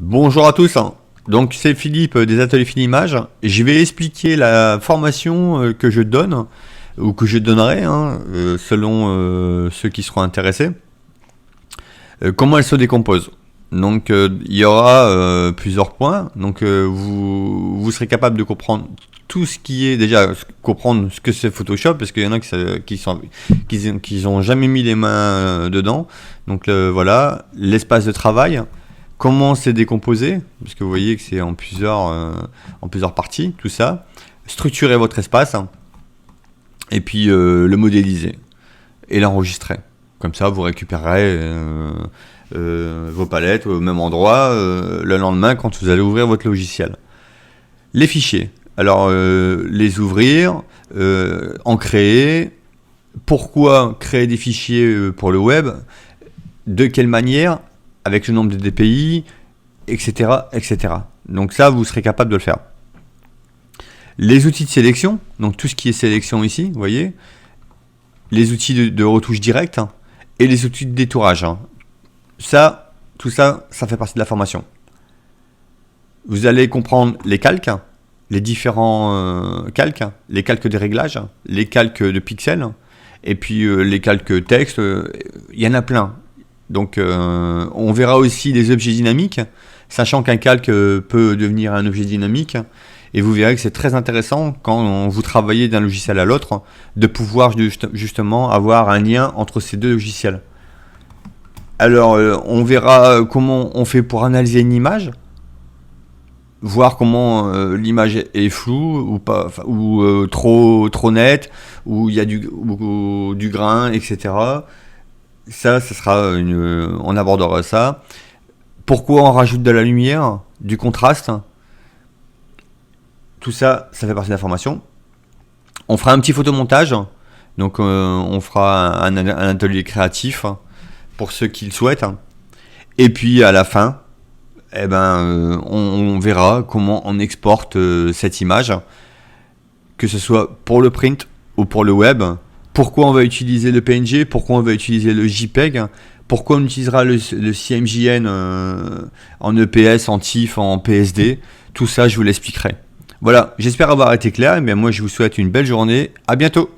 Bonjour à tous, donc c'est Philippe des ateliers Filimage. Je vais expliquer la formation que je donne ou que je donnerai selon ceux qui seront intéressés. Comment elle se décompose. Donc il y aura plusieurs points. Donc vous serez capable de comprendre tout ce qui est déjà comprendre ce que c'est Photoshop, parce qu'il y en a qui ont jamais mis les mains dedans. Donc voilà, l'espace de travail. Comment c'est décomposé, parce que vous voyez que c'est en plusieurs parties, tout ça. Structurer votre espace, et puis le modéliser, et l'enregistrer. Comme ça, vous récupérerez vos palettes au même endroit le lendemain quand vous allez ouvrir votre logiciel. Les fichiers, alors les ouvrir, en créer. Pourquoi créer des fichiers pour le web? De quelle manière? Avec le nombre de DPI, etc., etc. Donc ça, vous serez capable de le faire. Les outils de sélection, donc tout ce qui est sélection ici, vous voyez, les outils de retouche directe et les outils de détourage. Ça, tout ça, ça fait partie de la formation. Vous allez comprendre les calques, les différents calques, les calques des réglages, les calques de pixels, et puis les calques texte, il y en a plein. Donc on verra aussi des objets dynamiques, sachant qu'un calque peut devenir un objet dynamique, et vous verrez que c'est très intéressant quand vous travaillez d'un logiciel à l'autre, de pouvoir justement avoir un lien entre ces deux logiciels. Alors on verra comment on fait pour analyser une image, voir comment l'image est floue ou pas, ou trop nette, ou il y a du grain, etc. Ça sera on abordera ça. Pourquoi on rajoute de la lumière, du contraste? Tout ça, ça fait partie de la formation. On fera un petit photomontage. Donc on fera un atelier créatif pour ceux qui le souhaitent. Et puis à la fin, on verra comment on exporte cette image, que ce soit pour le print ou pour le web. Pourquoi on va utiliser le PNG, pourquoi on va utiliser le JPEG, pourquoi on utilisera le CMJN en EPS, en TIFF, en PSD. Tout ça, je vous l'expliquerai. Voilà, j'espère avoir été clair. Et bien moi, je vous souhaite une belle journée. À bientôt.